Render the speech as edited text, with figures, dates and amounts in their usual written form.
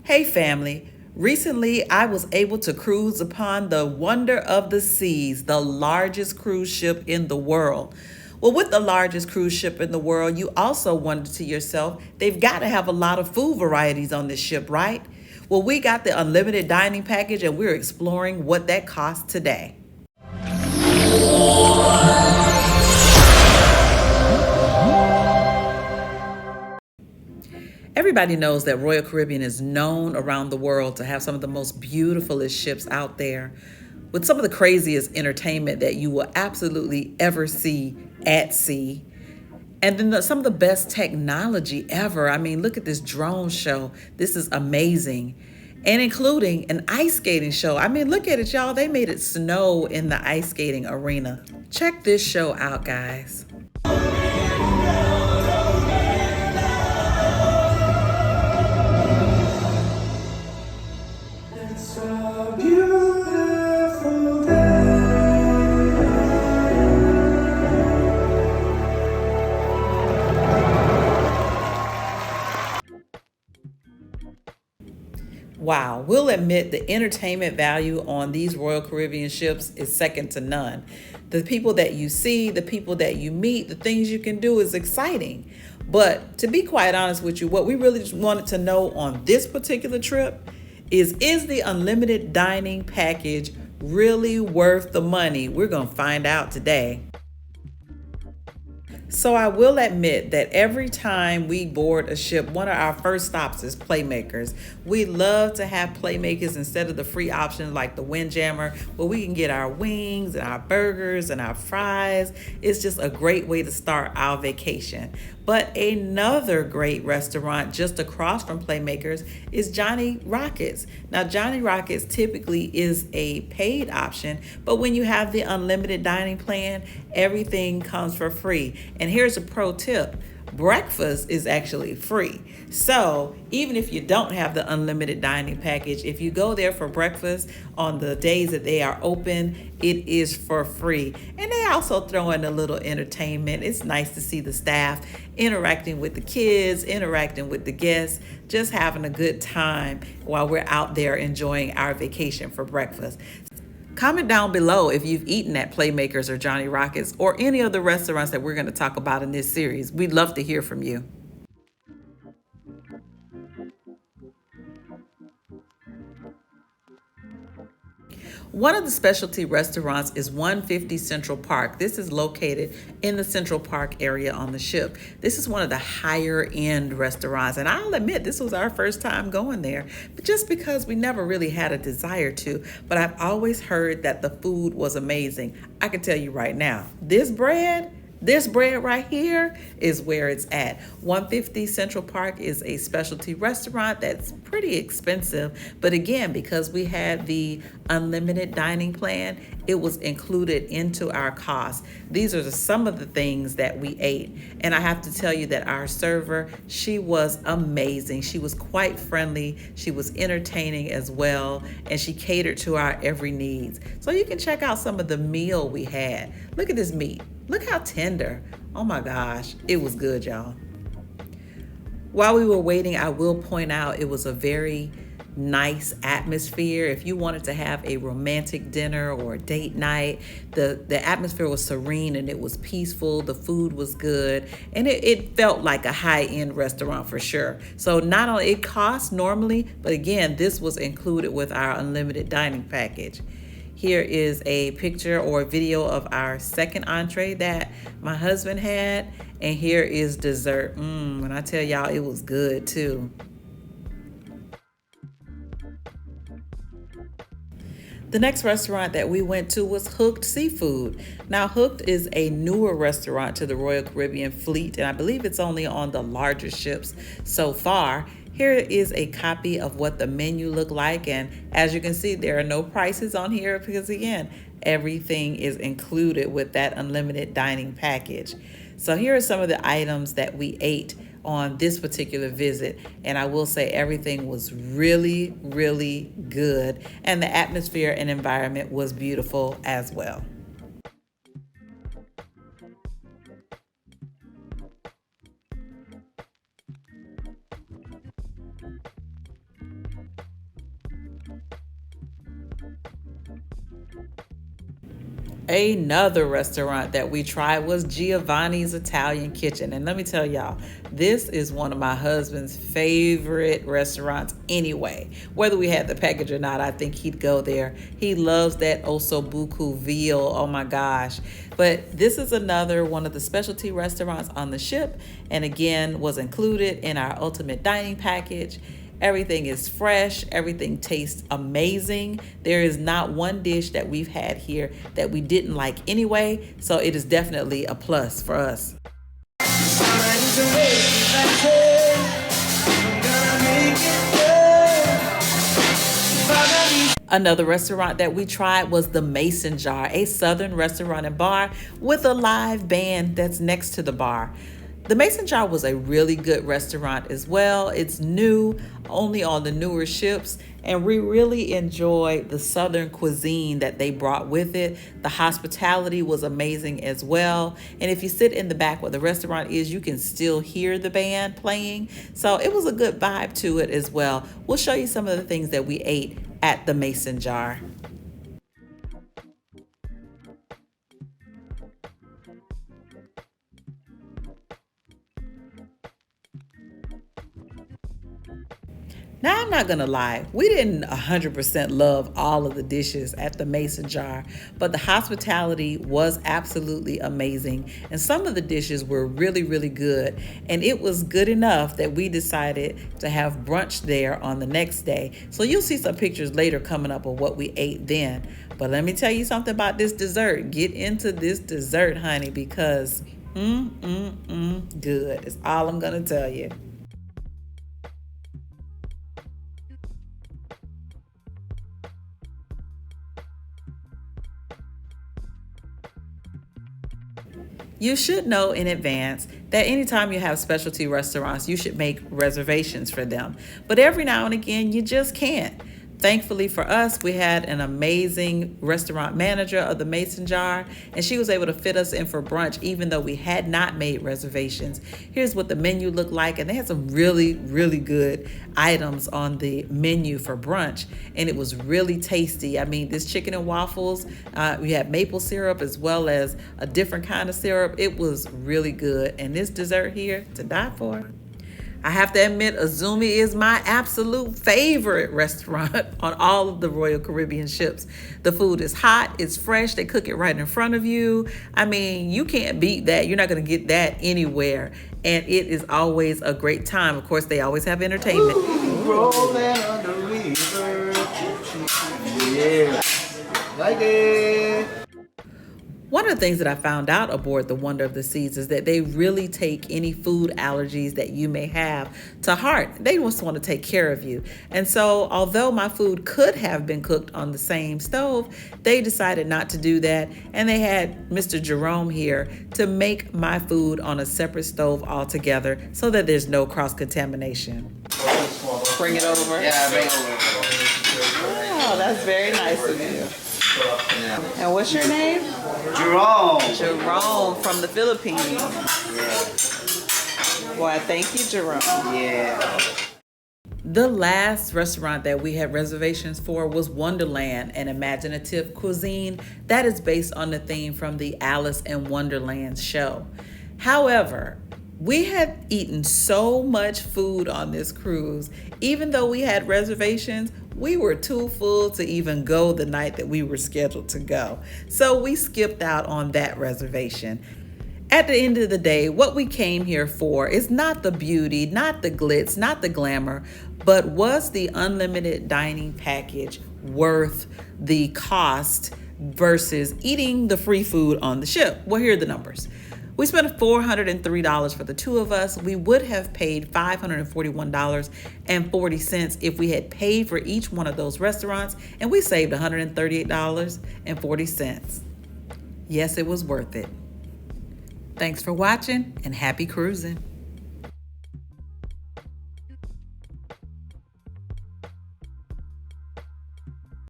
Hey family, recently I was able to cruise upon the Wonder of the Seas, the largest cruise ship in the world. Well, with the largest cruise ship in the world, you also wonder to yourself, they've got to have a lot of food varieties on this ship, right? Well, we got the unlimited dining package and we're exploring what that costs today. Everybody knows that Royal Caribbean is known around the world to have some of the most beautifulest ships out there with some of the craziest entertainment that you will absolutely ever see at sea. And then some of the best technology ever. I mean, look at this drone show. This is amazing. And including an ice skating show. I mean, look at it, y'all. They made it snow in the ice skating arena. Check this show out, guys. It's a beautiful day. Wow, we'll admit the entertainment value on these Royal Caribbean ships is second to none. The people that you see, the people that you meet, the things you can do is exciting. But to be quite honest with you, what we really just wanted to know on this particular trip is the unlimited dining package really worth the money? We're going to find out today. So I will admit that every time we board a ship, one of our first stops is Playmakers. We love to have Playmakers instead of the free options like the Windjammer, where we can get our wings and our burgers and our fries. It's just a great way to start our vacation. But another great restaurant just across from Playmakers is Johnny Rockets. Now, Johnny Rockets typically is a paid option, but when you have the unlimited dining plan, everything comes for free. And here's a pro tip. Breakfast is actually free. So even if you don't have the unlimited dining package, if you go there for breakfast on the days that they are open, it is for free. And they also throw in a little entertainment. It's nice to see the staff interacting with the kids, interacting with the guests, just having a good time while we're out there enjoying our vacation for breakfast. Comment down below if you've eaten at Playmakers or Johnny Rockets or any of the restaurants that we're going to talk about in this series. We'd love to hear from you. One of the specialty restaurants is 150 Central Park. This is located in the Central Park area on the ship. This is one of the higher end restaurants, and I'll admit this was our first time going there, but just because we never really had a desire to, but I've always heard that the food was amazing. I can tell you right now, this bread right here is where it's at. 150 Central Park is a specialty restaurant that's pretty expensive. But again, because we had the unlimited dining plan, it was included into our cost. These are some of the things that we ate. And I have to tell you that our server, she was amazing. She was quite friendly. She was entertaining as well. And she catered to our every needs. So you can check out some of the meal we had. Look at this meat. Look how tender. Oh my gosh, it was good, y'all. While we were waiting, I will point out it was a very nice atmosphere. If you wanted to have a romantic dinner or a date night, the atmosphere was serene and it was peaceful. The food was good and it felt like a high-end restaurant for sure. So not only it costs normally, but again, this was included with our unlimited dining package. Here is a picture or a video of our second entree that my husband had. And here is dessert. And I tell y'all, it was good too. The next restaurant that we went to was Hooked Seafood. Now, Hooked is a newer restaurant to the Royal Caribbean fleet, and I believe it's only on the larger ships so far. Here is a copy of what the menu looked like, and as you can see, there are no prices on here because again, everything is included with that unlimited dining package. So here are some of the items that we ate on this particular visit, and I will say everything was really, really good, and the atmosphere and environment was beautiful as well. Another restaurant that we tried was Giovanni's Italian Kitchen. And let me tell y'all, this is one of my husband's favorite restaurants anyway. Whether we had the package or not, I think he'd go there. He loves that ossobuco veal. Oh my gosh. But this is another one of the specialty restaurants on the ship, and again was included in our ultimate dining package. Everything is fresh. Everything tastes amazing. There is not one dish that we've had here that we didn't like anyway. So it is definitely a plus for us. Another restaurant that we tried was the Mason Jar, a southern restaurant and bar with a live band that's next to the bar. The Mason Jar was a really good restaurant as well. It's new, only on the newer ships, and we really enjoyed the southern cuisine that they brought with it. The hospitality was amazing as well. And if you sit in the back where the restaurant is, you can still hear the band playing. So it was a good vibe to it as well. We'll show you some of the things that we ate at the Mason Jar. Now, I'm not going to lie, we didn't 100% love all of the dishes at the Mason Jar, but the hospitality was absolutely amazing. And some of the dishes were really, really good. And it was good enough that we decided to have brunch there on the next day. So you'll see some pictures later coming up of what we ate then. But let me tell you something about this dessert. Get into this dessert, honey, because good. It's all I'm going to tell you. You should know in advance that anytime you have specialty restaurants, you should make reservations for them. But every now and again, you just can't. Thankfully for us, we had an amazing restaurant manager of the Mason Jar, and she was able to fit us in for brunch even though we had not made reservations. Here's what the menu looked like, and they had some really, really good items on the menu for brunch, and it was really tasty. I mean, this chicken and waffles, we had maple syrup as well as a different kind of syrup. It was really good, and this dessert here, to die for. I have to admit, Izumi is my absolute favorite restaurant on all of the Royal Caribbean ships. The food is hot, it's fresh, they cook it right in front of you. I mean, you can't beat that. You're not going to get that anywhere. And it is always a great time. Of course, they always have entertainment. Rolling on the river. Yeah. Like it. One of the things that I found out aboard the Wonder of the Seas is that they really take any food allergies that you may have to heart. They just want to take care of you. And so although my food could have been cooked on the same stove, they decided not to do that. And they had Mr. Jerome here to make my food on a separate stove altogether so that there's no cross-contamination. Bring it over? Yeah, bring it over. Oh, that's very nice of you. And what's your name? Jerome. Jerome from the Philippines. Well, thank you, Jerome. Yeah. The last restaurant that we had reservations for was Wonderland, an imaginative cuisine that is based on the theme from the Alice in Wonderland show. However, we had eaten so much food on this cruise, even though we had reservations, we were too full to even go the night that we were scheduled to go. So we skipped out on that reservation. At the end of the day, what we came here for is not the beauty, not the glitz, not the glamour, but was the unlimited dining package worth the cost versus eating the free food on the ship? Well, here are the numbers. We spent $403 for the two of us. We would have paid $541.40 if we had paid for each one of those restaurants, and we saved $138.40. Yes, it was worth it. Thanks for watching, and happy cruising.